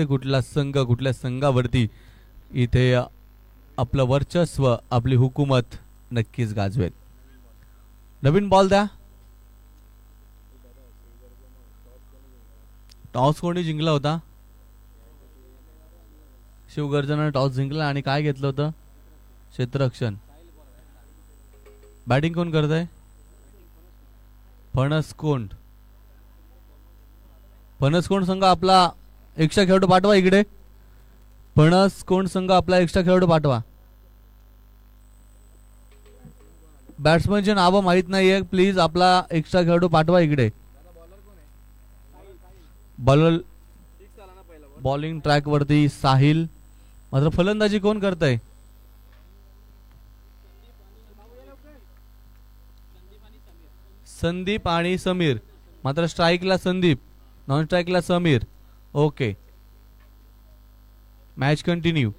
कुठला संघ कुठल्या संघावरती इथे आपलं वर्चस्व आपली हुकूमत नक्कीच गाजवेल. नवीन बॉल द्या. टॉस कोणी जिंकला होता? शिवगर्जनाने टॉस जिंकला आणि काय घेतलं होतं? क्षेत्ररक्षण. बॅटिंग कोण करत आहे? फणसकोंड. फणसकोंड संघ आपला एक्स्ट्रा खेळाडू पाठवा इकडे. फणसकोंड संघ आपला एक्स्ट्रा खेळाडू पाठवा. बॅट्समनचे नावं माहीत नाहीये, प्लीज आपला एक्स्ट्रा खेळाडू पाठवा इकडे. बॉलर बॉलिंग ट्रॅक वरती साहिल. मात्र फलंदाजी कोण करतय? संदीप आणि समीर. मात्र स्ट्राईकला संदीप, नॉन स्ट्राईकला समीर. Okay, match continue.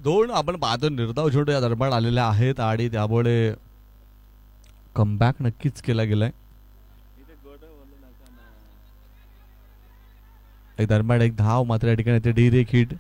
दोन आपण पाहतो निर्धाव छोटे या दरम्यान आलेले आहेत आणि त्यामुळे कमबॅक नक्कीच केला गेलाय. एक दरम्यान एक धाव मात्र या ठिकाणी ते डिरेक्ट हिट.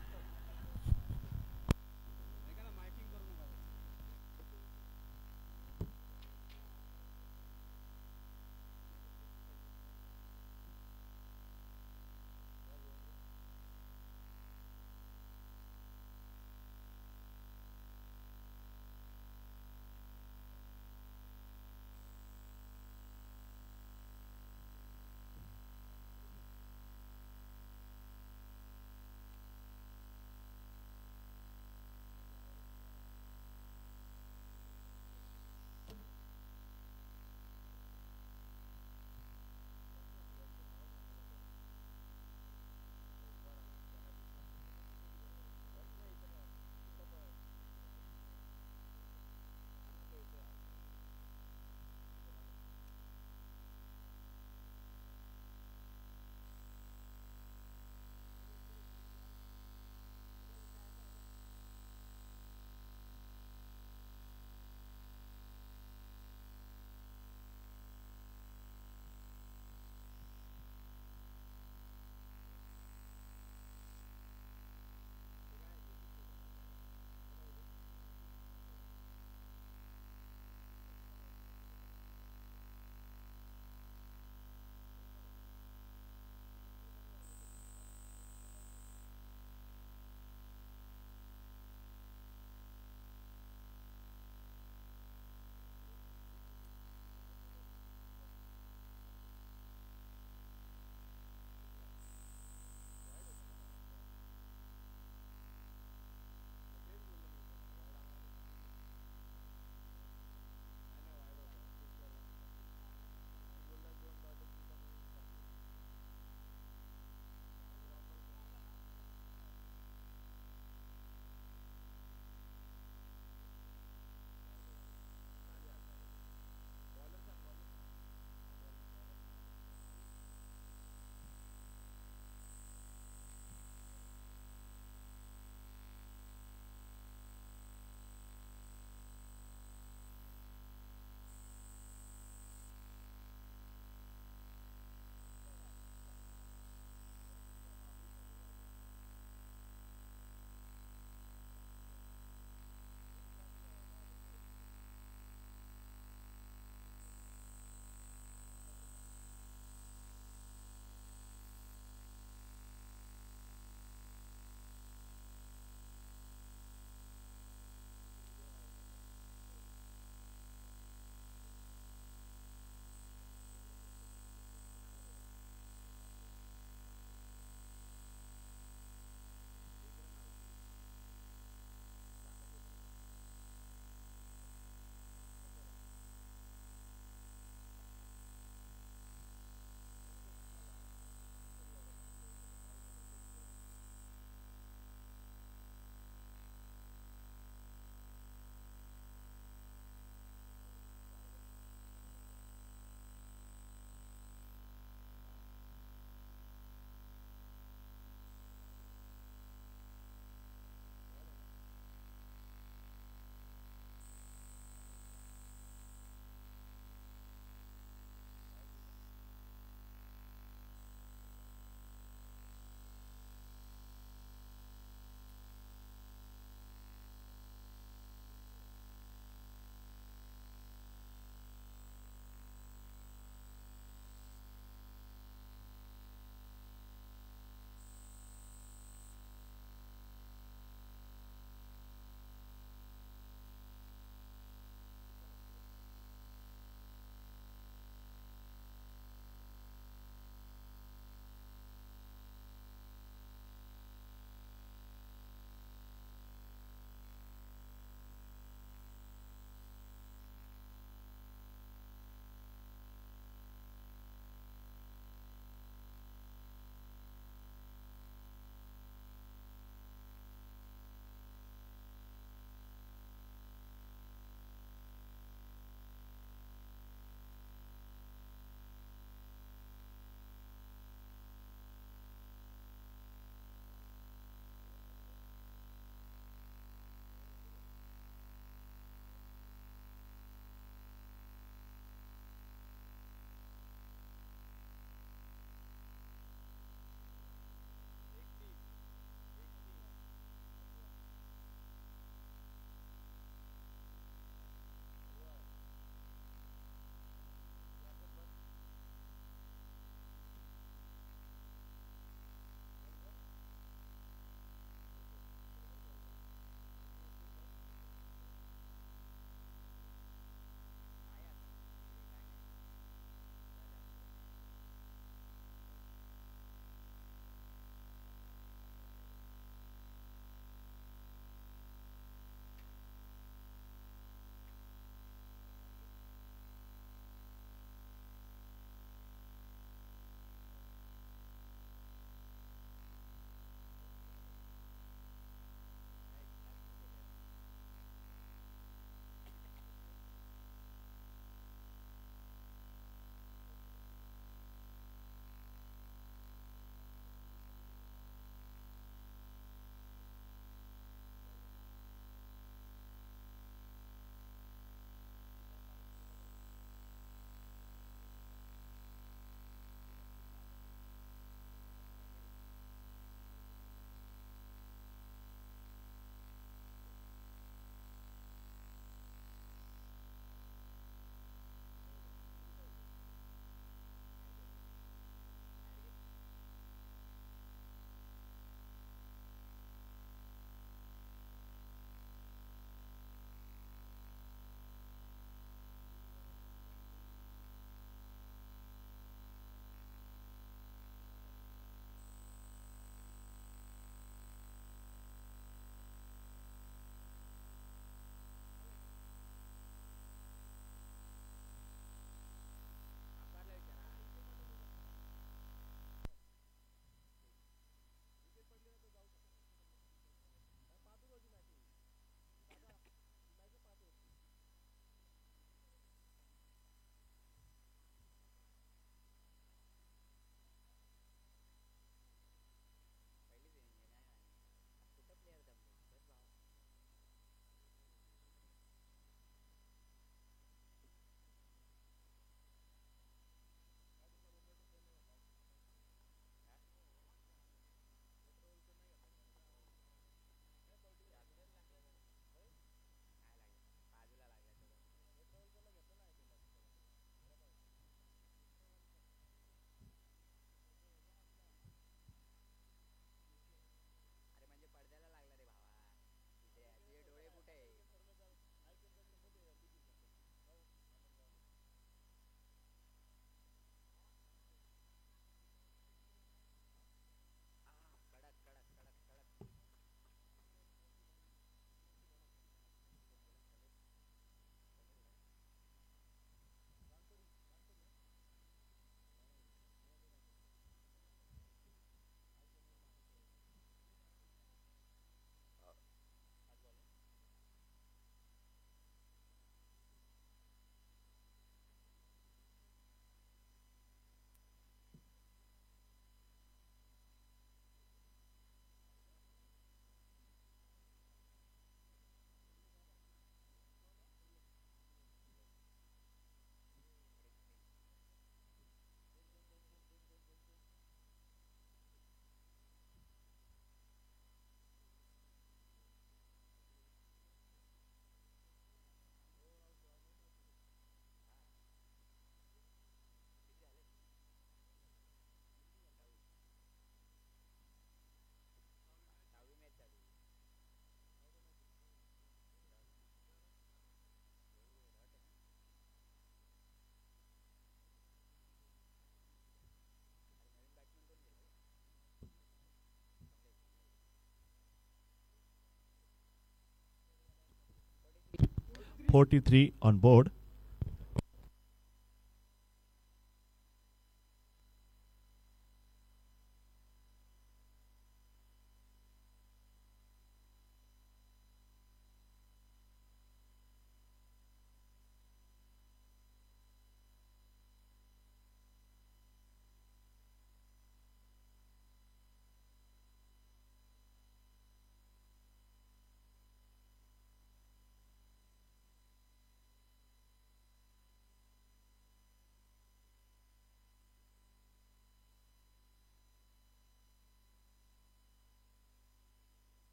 43 on board.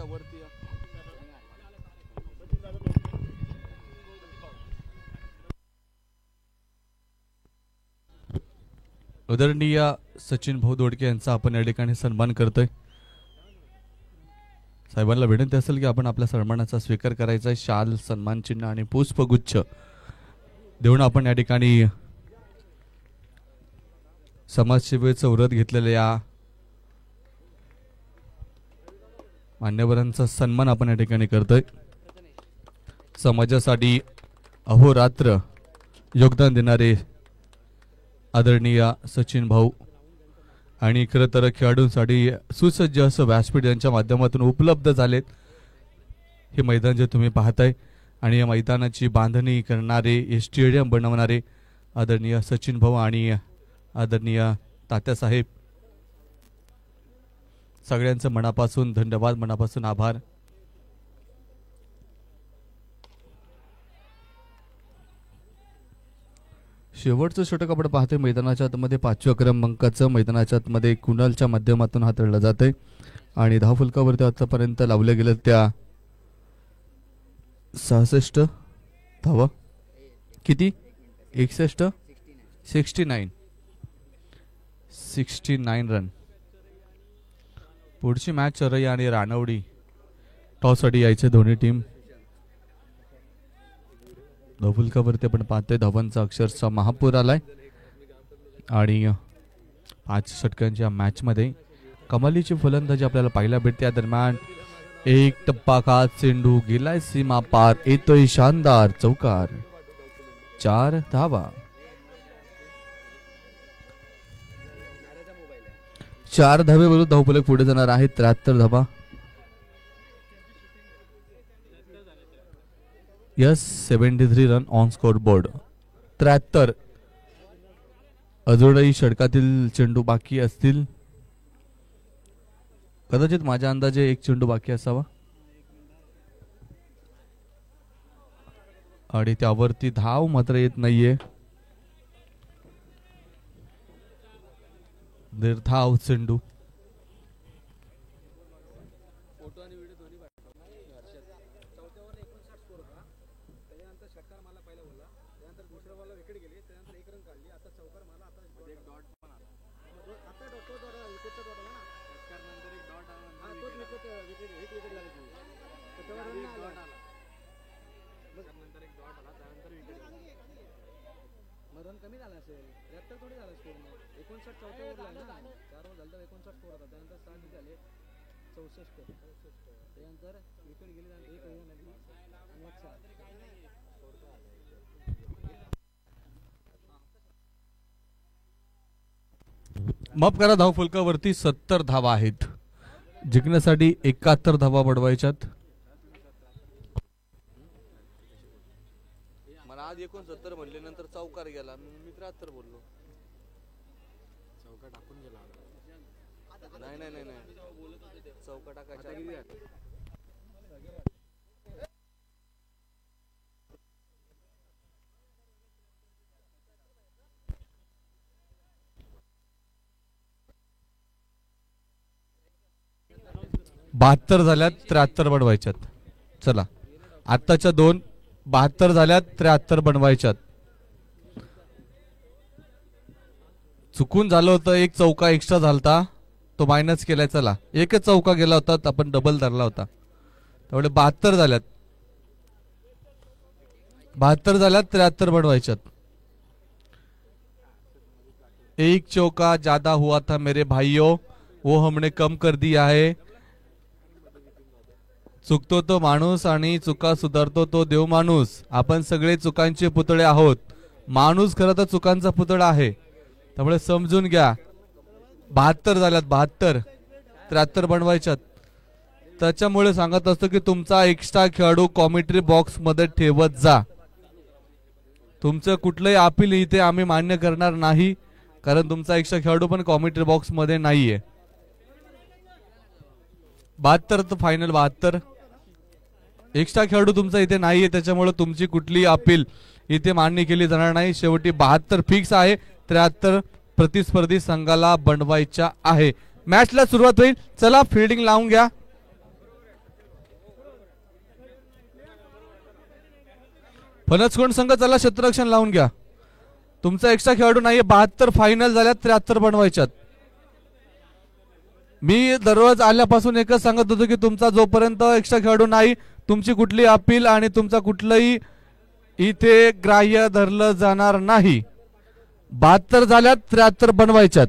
वरती या. आदरणीय सचिन भाऊ दोडके यांचा आपण या ठिकाणी सन्मान करतोय. साहेबांना विनंती असेल की आपण आपल्या सन्मानाचा स्वीकार करायचा आहे. शाल, सन्मान चिन्ह आणि पुष्पगुच्छ देऊन आपण या ठिकाणी समाजसेवेचं व्रत घेतलेल्या या मान्यवरांचा सन्मान आपण या ठिकाणी करतोय. समाजासाठी अहोरात्र योगदान देणारे आदरणीय सचिन भाऊ आणि खरं तर खेळाडूंसाठी सुसज्ज असं व्यासपीठ यांच्या माध्यमातून उपलब्ध झालेत. हे मैदान जे तुम्ही पाहताय आणि या मैदानाची बांधणी करणारे, हे स्टेडियम बनवणारे आदरणीय सचिन भाऊ आणि आदरणीय तात्यासाहेब, सगळ्यांचं मनापासून धन्यवाद, मनापासून आभार. शेवटचं षटक आपण पाहतोय मैदानाच्या आतमध्ये 5व्या क्रमांकाचं, मैदानाच्या आतमध्ये कुणालच्या माध्यमातून हाताळलं जातंय आणि धावफलकावरती आतापर्यंत लावल्या गेल्या त्या 66 धावा. किती? 61, 69 रन. पुढची मॅच चरई आणि रानवडी टॉससाठी यायचे दोन्ही टीम. धावफलकावरती आपण पाहतोय धावांचा अक्षरशः महापूर आलाय आणि 5 षटकांच्या मॅच मध्ये कमालीची फलंदाजी आपल्याला पाहायला भेटते. या दरम्यान एक टप्पाकात चेंडू गेलाय सीमा पार, येतोय शानदार चौकार. 4 धावा. 4 धावेवरून धावफलक पुढे जाणार आहे. 73 धावा. Yes, 73 run on score board. 73. अजूनही षटकातील चेंडू बाकी असतील. कदाचित माझ्या अंदाजे एक चेंडू बाकी असावा आणि त्यावरती धाव मात्र येत नाहीये. निर्धाव चेंडू. माफ करा, धावफलकावरती 70 धावा आहेत. जिंकण्यासाठी 71 धावा बनवायच्यात. मला आज 69 म्हणले, नंतर चौकार गेला, मी 73 बोललो. चौका टाकून गेला. नाही नाही नाही चौका टाकायचा. बहात्तर झाल्यात, 73 बनवायच्यात. चला, आत्ताच्या 2 72 झाल्यात, 73 बनवायच्यात. चुकून झालं होतं, एक चौका एक्स्ट्रा झालता, तो मायनस केलाय. चला, एकच चौका गेला होता, आपण डबल धरला होता, त्यामुळे 72 झाल्यात. 72 झाल्यात, 73 बनवायच्यात. एक चौका ज्यादा हुआ था मेरे भाइयों, वो हमने कम कर दिया है. चुकतो तो माणूस आणि चुका सुधारतो तो देव माणूस. आपण सगळे चुकांचे पुतळे आहोत. माणूस खरं तर चुकांचा पुतळा आहे, त्यामुळे समजून घ्या. 72 झाल्यात, 72, 73 बनवायच्यात. त्याच्यामुळे सांगत असतो की तुमचा एक्स्ट्रा खेळाडू कॉमेंट्री बॉक्स मध्ये ठेवत जा. तुमचं कुठलंही अपील इथे आम्ही मान्य करणार नाही, कारण तुमचा एक्स्ट्रा खेळाडू पण कॉमेंट्री बॉक्स मध्ये नाहीये. 72 तर फायनल 72. एक्स्ट्रा खेळाडू तुमचा इथे नाहीये, त्याच्यामुळे तुमची कुठली अपील इथे मान्य केली जाणार नाही. शेवटी 72 फिक्स आहे. 73 प्रतिस्पर्धी संघाला बनवायच्या आहे. मॅचला सुरुवात होईल. चला, फिल्डिंग लावून घ्या. फणसकोंड संघ, चला क्षेत्ररक्षण लावून घ्या. तुमचा एक्स्ट्रा खेळाडू नाहीये. 72 फायनल झाल्यात, 73 बनवायच्यात. मी दररोज आल्यापासून एकच सांगत होतो की तुमचा जोपर्यंत एक्स्ट्रा खेळाडू नाही, तुमची कुठली अपील आणि तुमचा कुठलंही इथे ग्राह्य धरलं जाणार नाही. 72 झाल्यात, 73 बनवायच्यात.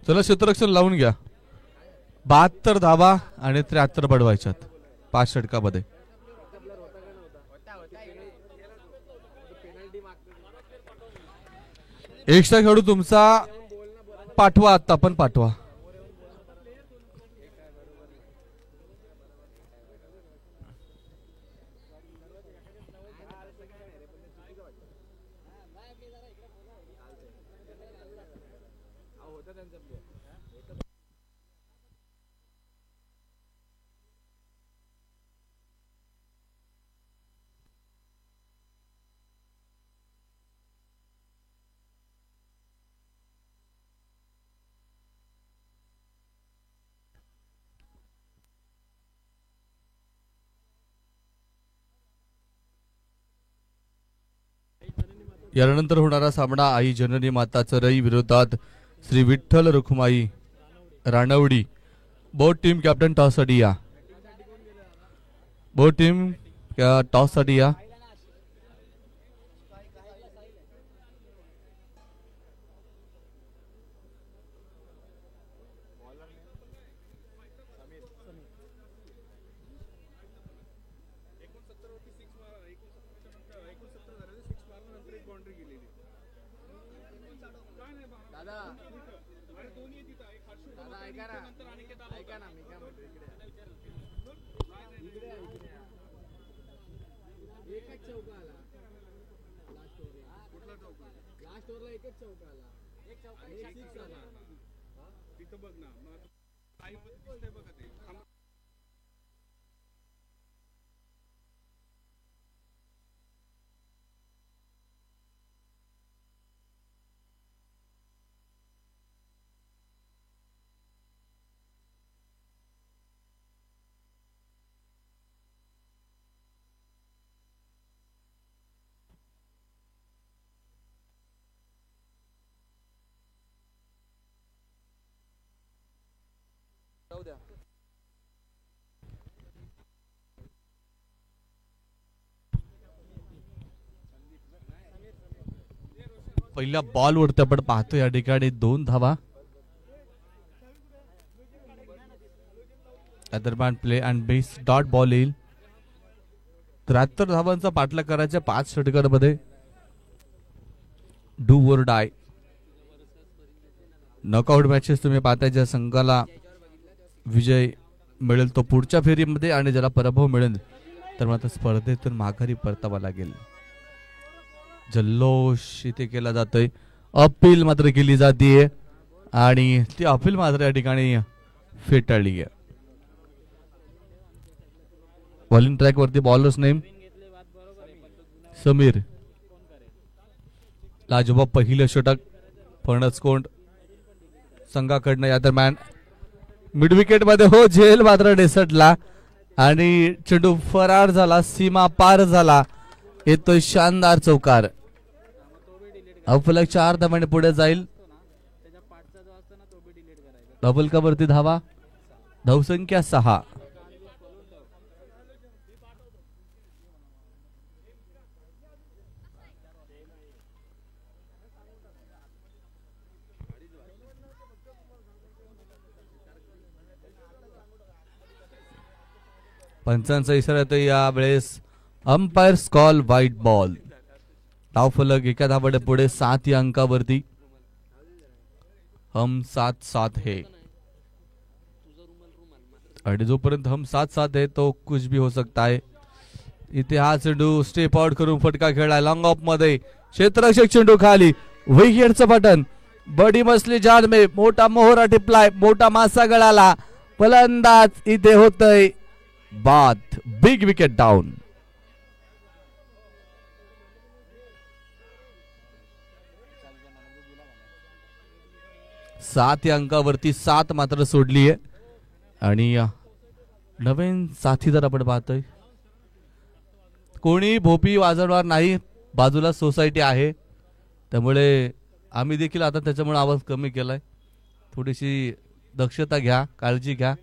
चला, क्षेत्ररक्षण लावून घ्या. 72 धावा आणि 73 बडवायच्यात 5 षटकामध्ये. एक्स्ट्रा खेळू तुमचा पाठवा, आता पण पाठवा. यानंतर होणारा सामना आई जननी माता चरई विरोधात Shri Vitthal Rukmai Ranwadi. Both team captain toss साठी या. बोथ टीम टॉस साठी या. पहिल्या बॉल वरती आपण पाहतो या ठिकाणी 2 धावा. दरम्यान play and base dot ball येईल. 73 धावांचा पाठलाग करायच्या 5 षटकांमध्ये. Do or die knockout matches तुम्ही पाहताय. ज्या संघाला विजय मिळेल तो पुढच्या फेरीमध्ये आणि ज्याला पराभव मिळेल तर मात्र स्पर्धेतून माघारी परतावा लागेल. जल्लोष इथे केला जातोय. अपील मात्र केली जाते आणि ती अपील मात्र या ठिकाणी फेटाळली आहे. बॉलिंग ट्रॅक वरती बॉलर्स नेम समीर. लाजवाब पहिलं षटक फणसकोंड संघाकडनं. या दरम्यान मिड विकेट मध्ये हो झेल मात्र डेसटला आणि चेंडू फरार झाला, सीमा पार झाला. येतोय शानदार चौकार. अफलक 4 धावांनी पुढे जाईल. डबल का वरती धावा. धावसंख्या 6. पंचांचा इशारा येतो यावेळेस. Umpires call white ball. धावफलक 1 धावांनी पुढे 7 या अंकावरती. हम 7-7 है आणि जोपर्यंत हम 7-7 है तो कुछ भी हो सकता है. इथे हा चेंडू स्टेप आउट करून फटका खेळला लॉंग ऑफ मध्ये. क्षेत्ररक्षक चेंडू खाली. विकेटचं बटन. बडी मसली जाल में मोठा मोहरा टिपलाय. मोठा मासा गळाला. फलंदाज इथे होतय बाद. Big wicket down. 7 या अंकावरती 7 मात्र सोडली आहे आणि नवीन साथीदार आपण पाहतोय. कोणी भोपी वाजवणार नाही. बाजूला सोसायटी आहे त्यामुळे आम्ही देखील आता त्याच्यामुळे आवाज कमी केलाय. थोडीशी दक्षता घ्या, काळजी घ्या.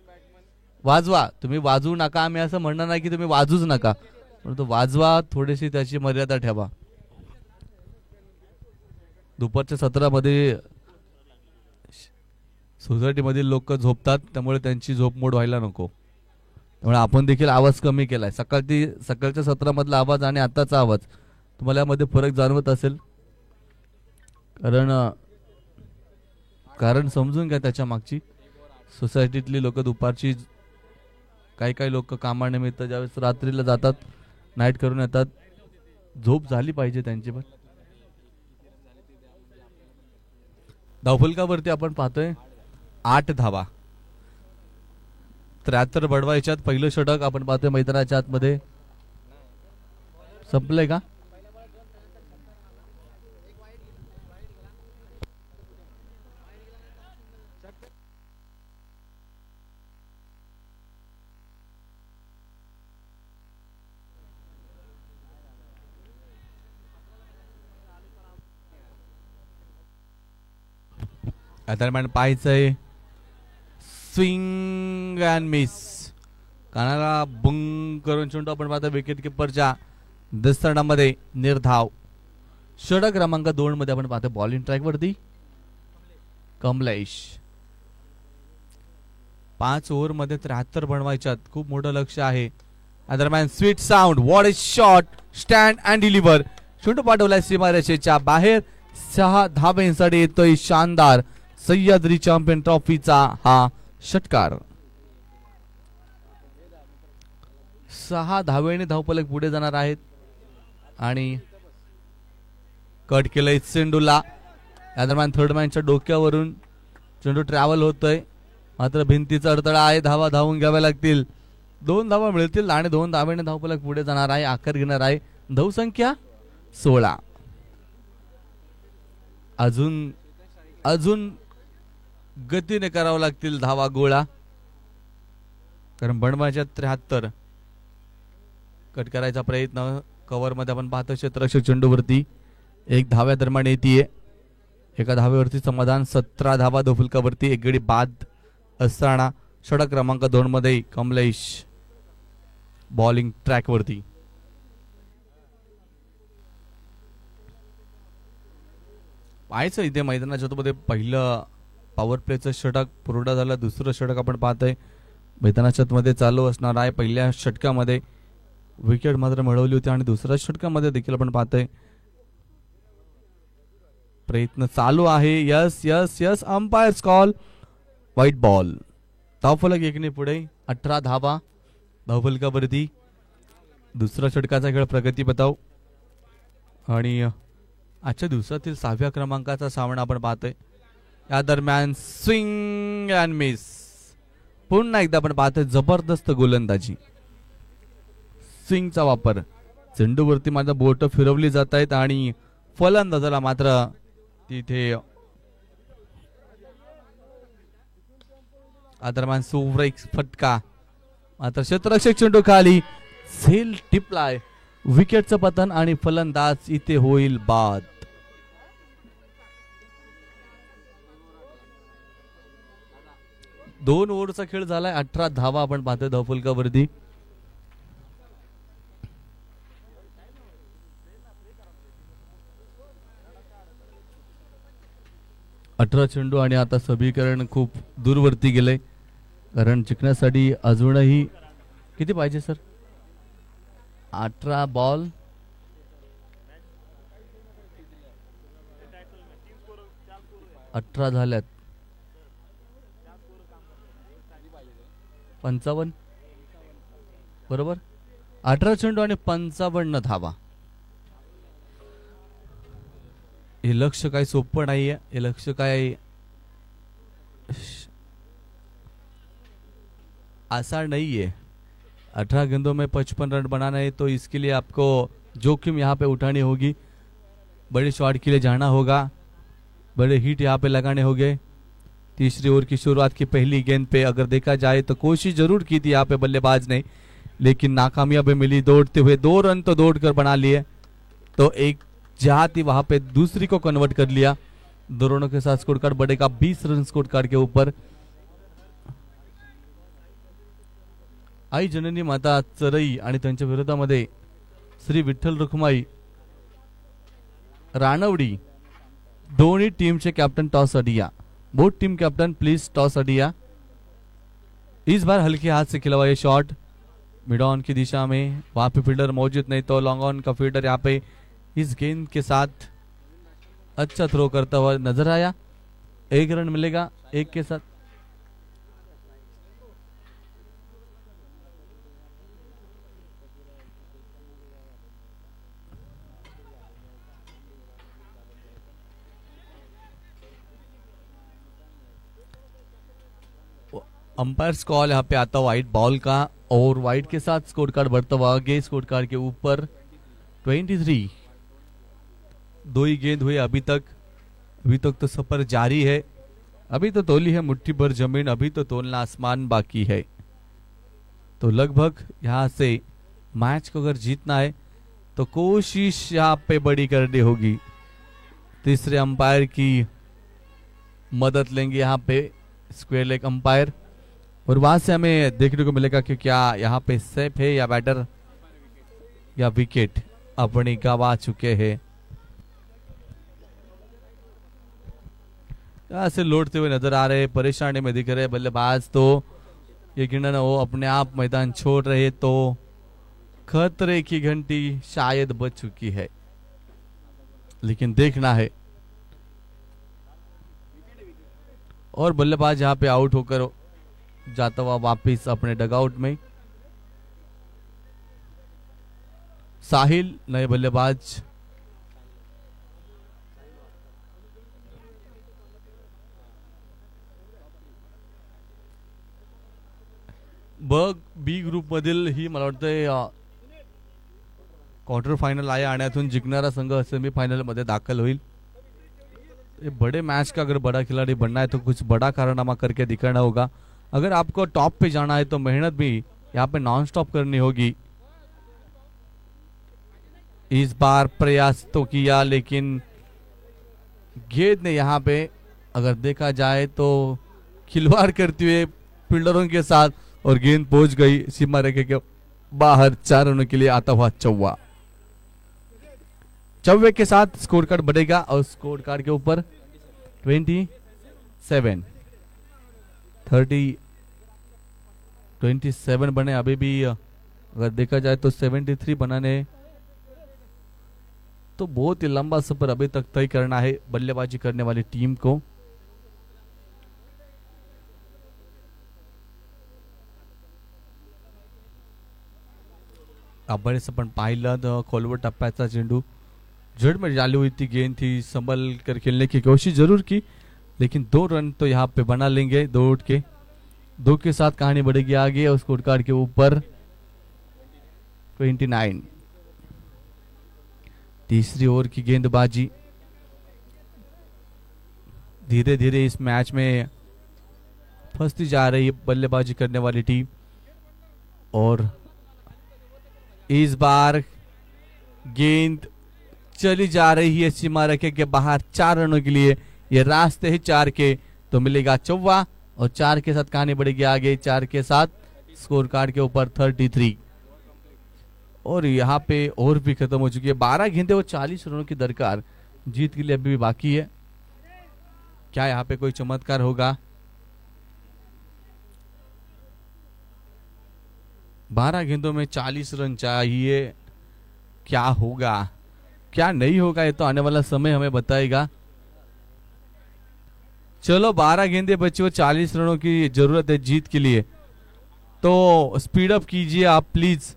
वाजवा, तुम्ही वाजवू नका आम्ही असं म्हणणार नाही की तुम्ही वाजूच नका, परंतु वाजवा, थोडीशी त्याची मर्यादा ठेवा. दुपारच्या सत्रामध्ये सोसायटीमधील लोक झोपतात, त्यामुळे त्यांची झोप मोड व्हायला नको. त्यामुळे आपण देखील आवाज कमी केलाय. सकाळच्या सत्रामधला आवाज आणि आताचा आवाज तुम्हाला यामध्ये फरक जाणवत असेल. कारण समजून घ्या त्याच्या मागची. सोसायटीतली लोक दुपारची, काही लोक कामानिमित्त ज्यावेळेस रात्रीला जातात, नाईट करून येतात, झोप झाली पाहिजे त्यांची. पण धावफलकावरती आपण पाहतोय 8 धावा. 73 बडवायच्यात. पहिलं षटक आपण पाहतोय मैदानाच्या आतमध्ये. संपलंय का? दरम्यान पाहायचंय स्विंग अँड मिस. कानाला बुंग करून चेंडू आपण पाहतो विकेट किपरच्या दिसण्यामध्ये निर्धाव. षटक क्रमांक 2 मध्ये आपण पाहतो बॉलिंग ट्रॅक वरती कमलेश. 5 ओव्हर मध्ये 73 बनवायच्यात. खूप मोठं लक्ष आहे. दरम्यान sweet sound, what is shot, stand and deliver. चेंडू पाठवलाय सीमारेषेच्या बाहेर. 6 धाब्यांसाठी येतोय शानदार सह्याद्री चॅम्पियन ट्रॉफीचा हा षटकार. 6 धावेने धावफलक पुढे जाणार आहेत आणि कट केलंय चेंडूला. या दरम्यान थर्ड मॅनच्या डोक्यावरून चेंडू ट्रॅव्हल होतोय, मात्र भिंतीचा अडथळा आहे. धावा धावून घ्याव्या लागतील. 2 धावा मिळतील आणि 2 धावेने धावफलक पुढे जाणार आहे. आकार घेणार आहे धावसंख्या 16. अजून गतीने करावं लागतील धावा गोळा, कारण बनवायच्या 73. कट करायचा प्रयत्न. कव्हर मध्ये आपण पाहतो क्षेत्ररक्षक चेंडूवरती 1 धाव्या दरम्यान येते. एका धावेवरती समाधान. 17 धावा धावफलकावरती. 1 गडी बाद असताना षटक क्रमांक 2 मध्ये कमलेश बॉलिंग ट्रॅक वरती. पाहायचं इथे मैदानाच्या मध्ये पहिलं पॉवर प्लेचं षटक पूर्ण झालं. दुसरं षटक आपण पाहतोय मैदानाच्या मध्ये चालू असणार आहे. पहिल्या षटकामध्ये विकेट मात्र मिळवली होती आणि दुसऱ्या षटकामध्ये देखील आपण पाहतोय प्रयत्न चालू आहे. Yes yes yes, umpires call, white ball. धावफलक 1 पुढे. 18 धावा धावफलकावरती. दुसरा षटकाचा खेळ प्रगती बताव आणि आजच्या दिवसातील 6व्या क्रमांकाचा सामना आपण पाहतोय. या दरम्यान स्विंग अँड मिस. पुन्हा एकदा आपण पाहतोय जबरदस्त गोलंदाजी, स्विंगचा वापर. चेंडूवरती माझा बोट फिरवली जात आहेत आणि फलंदाजाला मात्र तिथे दरम्यान सुरेख फटका. मात्र क्षेत्ररक्षक चेंडू खाली. झेल टिपलाय. विकेटचं पतन आणि फलंदाज इथे होईल बाद. दोन ओव्हरचा खेळ झालाय. 18 धावा आपण पाहतोय धावफलकावरती. चेंडू आणि आता समीकरण खूप दूरवरती गेले, कारण जिंकण्यासाठी अजूनही किती पाहिजे सर? 18 बॉल. झाल्यात. 55 बरोबर. 18 चेंडू आणि 55 धावा. हे लक्ष्य काय सोपं नाहीये. हे लक्ष्य काय आसान नहीं है. 18 गेंदों में 55 रन बनाना है तो इसके लिए आपको जोखिम यहाँ पे उठानी होगी. बड़े शॉट के लिए जाना होगा, बड़े हिट यहाँ पे लगाने होंगे. तीसरी ओवर की शुरुआत की पहली गेंद पे अगर देखा जाए तो कोशिश जरूर की थी यहाँ पे बल्लेबाज ने, लेकिन नाकामयाबी मिली. दौड़ते हुए 2 रन तो दौड़कर बना लिए, तो एक जहाती वहां पे दूसरी को कन्वर्ट कर लिया. दोनों के साथ स्कोर कार्ड बढ़ेगा 20 रन स्कोर कार्ड के ऊपर. आई जननी माता चरई आणि त्यांच्या विरोधामध्ये श्री विठ्ठल रुक्माई राणवडी दोन्ही टीमचे कॅप्टन टॉस अडिया both team captain please toss हटिया। इस बार हल्के हाथ से खिला हुआ ये शॉट मिड ऑन की दिशा में, वहां पे फील्डर मौजूद नहीं तो लॉन्ग ऑन का फील्डर यहाँ पे इस गेंद के साथ अच्छा थ्रो करता हुआ नजर आया। 1 रन मिलेगा 1 के साथ। अंपायर कॉल यहाँ पे आता व्हाइट बॉल का और व्हाइट के साथ स्कोर कार्ड बढ़ता हुआ आगे। स्कोर कार्ड के ऊपर 23। 2 ही गेंद हुए अभी तक तो सफर जारी है। अभी तो तोली है मुट्ठी भर जमीन, अभी तो तोलना आसमान बाकी है। तो लगभग यहाँ से मैच को अगर जीतना है तो कोशिश यहाँ पे बड़ी करनी होगी। तीसरे अंपायर की मदद लेंगे यहाँ पे स्क्वायर लेग अंपायर और वहां से हमें देखने को मिलेगा कि क्या यहाँ पे सेफ है या बैटर या विकेट अपनी गवा चुके हैं। यहाँ से लौटते हुए नजर आ रहे, परेशानी में दिख रहे बल्लेबाज। तो यकीनन वो अपने आप मैदान छोड़ रहे तो खतरे की घंटी शायद बज चुकी है, लेकिन देखना है। और बल्लेबाज यहाँ पे आउट होकर जाता हुआ वापिस अपने डगआउट में। साहिल नए बल्लेबाज। बी ग्रुप मधील ही मला वाटतंय क्वार्टर फाइनल आहे आणि यातून जिंकणारा संघ सेमीफाइनल मध्ये दाखल होईल। ये बड़े मैच का अगर बड़ा खिलाड़ी बनना है तो कुछ बड़ा कारनामा करके दिखाना होगा। अगर आपको टॉप पे जाना है तो मेहनत भी यहाँ पे नॉन स्टॉप करनी होगी। इस बार प्रयास तो किया लेकिन गेंद ने यहाँ पे अगर देखा जाए तो खिलवाड़ करते हुए फील्डरों के साथ और गेंद पहुंच गई सीमा रेखा के बाहर। 4 रनों के लिए आता हुआ चौवा। चौवे के साथ स्कोर कार्ड बढ़ेगा और स्कोर कार्ड के ऊपर 27 बने। अभी भी अगर देखा जाए तो 73 बनाने तो बहुत ही लंबा सफर अभी तक तय करना है बल्लेबाजी करने वाली टीम को। बरेच आपण पाहिलं खोलवर टप्प्याचा चेंडू जड़ में डाली हुई थी, गेंद थी, संभल कर खेलने की कोशिश जरूर की लेकिन 2 रन तो यहाँ पे बना लेंगे 2 उठ के। 2 के साथ कहानी बढ़ेगी आगे और स्कोर कार्ड के ऊपर 29। तीसरी ओवर की गेंदबाजी। धीरे धीरे इस मैच में फंसती जा रही है बल्लेबाजी करने वाली टीम और इस बार गेंद चली जा रही है सीमा रेखा के बाहर। 4 रनों के लिए ये रास्ते है 4 के तो मिलेगा चौवा और 4 के साथ कहानी बढ़ेगी आगे। 4 के साथ स्कोर कार्ड के ऊपर 33 और यहाँ पे और भी खत्म हो चुकी है। 12 गेंदें और 40 रनों की दरकार जीत के लिए अभी भी बाकी है। क्या यहाँ पे कोई चमत्कार होगा? 12 गेंदों में 40 रन चाहिए। क्या होगा क्या नहीं होगा ये तो आने वाला समय हमें बताएगा। चलो 12 गेंदें बची और 40 रनों की जरूरत है जीत के लिए तो स्पीड अप कीजिए आप प्लीज।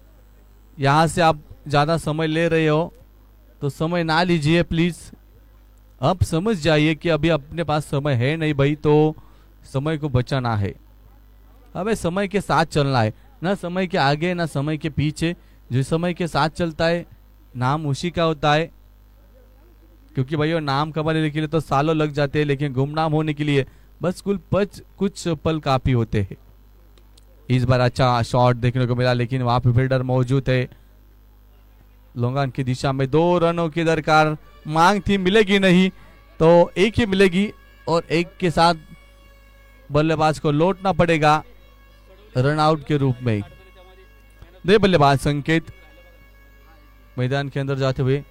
यहां से आप ज्यादा समय ले रहे हो तो समय ना लीजिए प्लीज। अब समझ जाइए कि अभी अपने पास समय है नहीं भाई, तो समय को बचाना है। हमें समय के साथ चलना है, ना समय के आगे ना समय के पीछे। जो समय के साथ चलता है नाम उसी का होता है, क्योंकि भाई नाम कमाने के लिए तो सालों लग जाते हैं लेकिन गुमनाम होने के लिए बस कुछ पल काफी होते हैं। इस बार अच्छा शॉट देखने को मिला लेकिन वहां पे फील्डर मौजूद है। लॉन्ग की दिशा में 2 रनों की दरकार मांग थी, मिलेगी नहीं तो 1 ही मिलेगी और 1 के साथ बल्लेबाज को लौटना पड़ेगा रन आउट के रूप में। दे बल्लेबाज संकेत मैदान के अंदर जाते हुए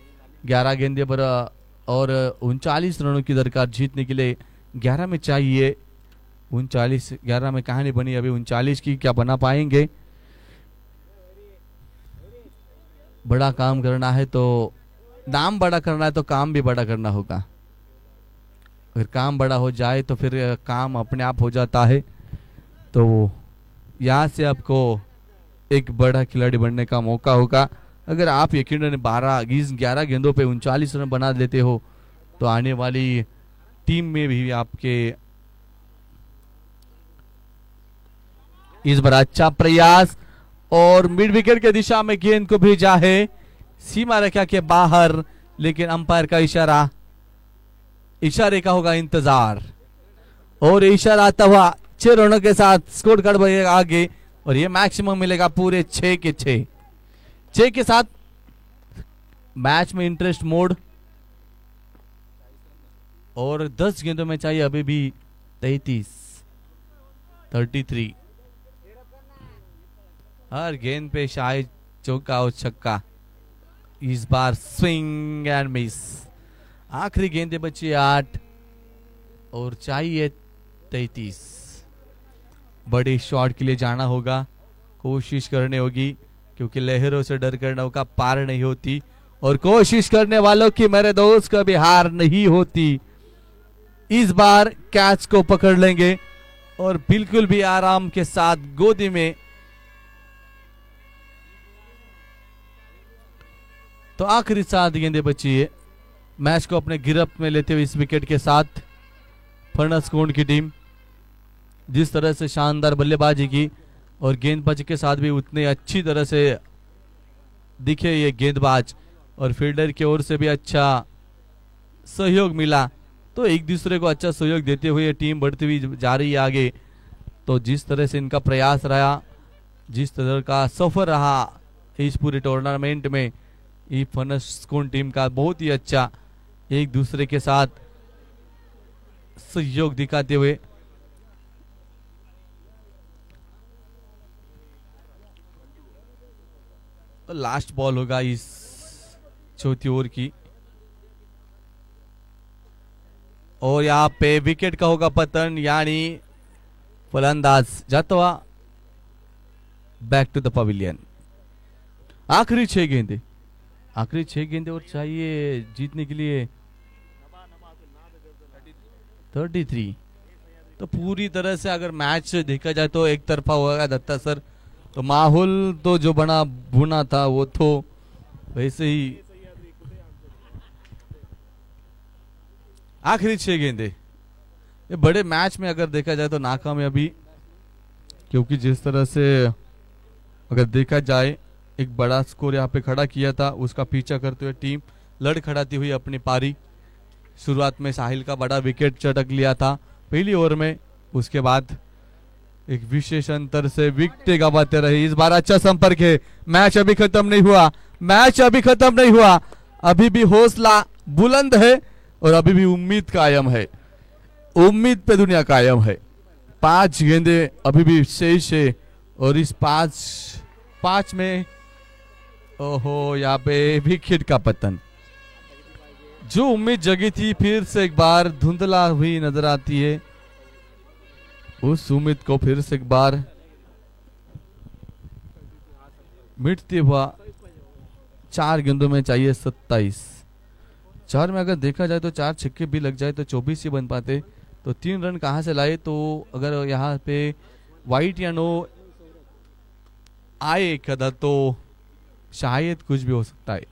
11 गेंदे पर और 39 रनों की दरकार जीतने के लिए 11 में चाहिए 39, 11 में कहानी बनी अभी 39 की, क्या बना पाएंगे? बड़ा काम करना है तो नाम बड़ा करना है तो काम भी बड़ा करना होगा। अगर काम बड़ा हो जाए तो फिर काम अपने आप हो जाता है। तो यहाँ से आपको एक बड़ा खिलाड़ी बनने का मौका होगा। अगर आप यकीनन 11 गेंदों पे 39 रन बना लेते हो तो आने वाली टीम में भी आपके इस बार अच्छा प्रयास और मिड विकेट के दिशा में गेंद को भेजा है सीमा रेखा के बाहर, लेकिन अंपायर का इशारे का होगा इंतजार और इशारा आता हुआ 6 रनों के साथ स्कोर कार्ड बढ़ेगा आगे और ये मैक्सिमम मिलेगा पूरे 6 के 6 के साथ मैच में इंटरेस्ट मोड और 10 गेंदों में चाहिए अभी भी 33 हर गेंद पे शायद चौका और छक्का। इस बार स्विंग एंड मिस। आखिरी गेंदे बची 8 और चाहिए 33। बड़े शॉट के लिए जाना होगा, कोशिश करनी होगी क्योंकि लहरों से डर कर नौका पार नहीं होती और कोशिश करने वालों की मेरे दोस्त कभी हार नहीं होती। इस बार कैच को पकड़ लेंगे और बिल्कुल भी आराम के साथ गोदी में। तो आखिरी 7 गेंदें बची है मैच को अपने गिरफ्त में लेते हुए इस विकेट के साथ फर्नस कोंड की टीम जिस तरह से शानदार बल्लेबाजी की और गेंदबाजी के साथ भी उतने अच्छी तरह से दिखे ये गेंदबाज और फील्डर की ओर से भी अच्छा सहयोग मिला, तो एक दूसरे को अच्छा सहयोग देते हुए टीम बढ़ती हुई जा रही है आगे। तो जिस तरह से इनका प्रयास रहा, जिस तरह का सफर रहा इस पूरे टूर्नामेंट में, ये फर्नस कोंड टीम का बहुत ही अच्छा एक दूसरे के साथ सहयोग दिखाते हुए लास्ट बॉल होगा इस चौथी ओवर की और यहाँ पे विकेट का होगा पतन, यानी फलंदाज जाता हुआ बैक टू द पवेलियन। आखिरी 6 गेंदे और चाहिए जीतने के लिए 33। तो पूरी तरह से अगर मैच देखा जाए तो एक तरफा होगा दत्ता सर। तो माहौल तो जो बना बुना था वो तो वैसे ही। आखिरी 6 गेंदे ये बड़े मैच में अगर देखा जाए तो नाकामयाबी, क्योंकि जिस तरह से अगर देखा जाए एक बड़ा स्कोर यहाँ पे खड़ा किया था, उसका पीछा करते हुए टीम लड़खड़ाती हुई अपनी पारी। शुरुआत में साहिल का बड़ा विकेट चटक लिया था पहली ओवर में, उसके बाद एक विशेष अंतर से विकेट गंवाते रहे। इस बार अच्छा संपर्क है, मैच अभी खत्म नहीं हुआ, अभी भी हौसला बुलंद है और अभी भी उम्मीद कायम है, उम्मीद पे दुनिया कायम है। 5 गेंदे अभी भी शेष है और इस 5 में ओहो यहाँ पे विकेट का पतन। जो उम्मीद जगी थी फिर से एक बार धुंधला हुई नजर आती है, उस उम्मीद को फिर से एक बार मिटते हुआ। 4 गेंदों में चाहिए 27। 4 में अगर देखा जाए तो 4 छक्के भी लग जाए तो 24 ही बन पाते, तो 3 रन कहां से लाए? तो अगर यहाँ पे वाइट या नो आए कदा तो शायद कुछ भी हो सकता है।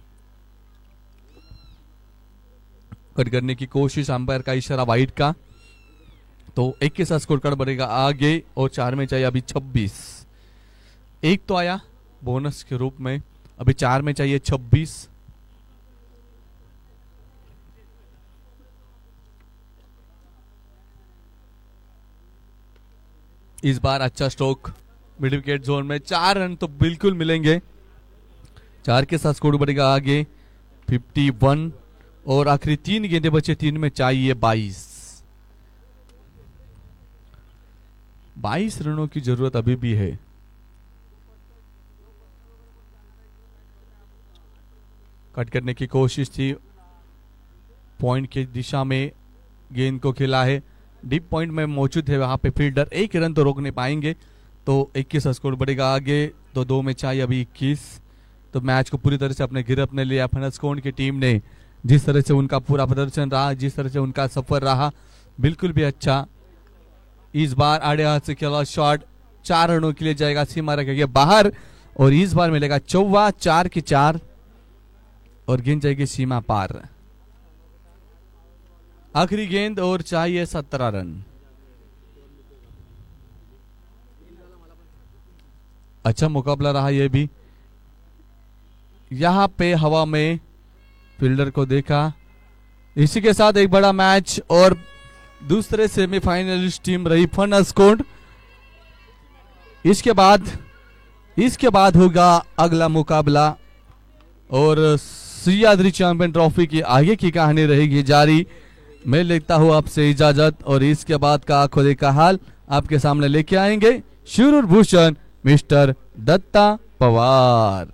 कट करने की कोशिश, अंपायर का इशारा वाइट का, तो 1 के साथ स्कोर कार्ड बढ़ेगा आगे और 4 में चाहिए अभी 26। 1 तो आया बोनस के रूप में, अभी 4 में चाहिए 26। इस बार अच्छा स्ट्रोक मिड विकेट जोन में, 4 रन तो बिल्कुल मिलेंगे। 4 के साथ स्कोर बढ़ेगा आगे 51 और आखिरी 3 गेंदे बचे, 3 में चाहिए 22 रनों की जरूरत अभी भी है। कट करने की कोशिश थी, पॉइंट की दिशा में गेंद को खेला है डीप पॉइंट में मौजूद है, वहां पे फील्डर एक रन तो रोक नहीं पाएंगे, तो 21 स्कोर बढ़ेगा आगे। तो 2 में चाहिए अभी 21। तो मैच को पूरी तरह से अपने गिरफ्त में लिया फनस्कोन की टीम ने। जिस तरह से उनका पूरा प्रदर्शन रहा, जिस तरह से उनका सफर रहा, बिल्कुल भी अच्छा। इस बार आड़े हाथ से खेला शॉट 4 रनों के लिए जाएगा, सीमा रखेगा बाहर, और इस बार मिलेगा चौवा, 4 के 4 और गेंद जाएगी सीमा पार। आखिरी गेंद और चाहिए 17 रन। अच्छा मुकाबला रहा ये भी। यहां पे हवा में फील्डर को देखा। इसी के साथ एक बड़ा मैच और दूसरे सेमीफाइनलिस्ट टीम रही फनस्कोन। इसके बाद होगा अगला मुकाबला और सह्याद्री चैंपियन ट्रॉफी की आगे की कहानी रहेगी जारी। मैं लेता हूं आपसे इजाजत और इसके बाद का आंखों देखा हाल आपके सामने लेके आएंगे शूरभूषण मिस्टर दत्ता पवार।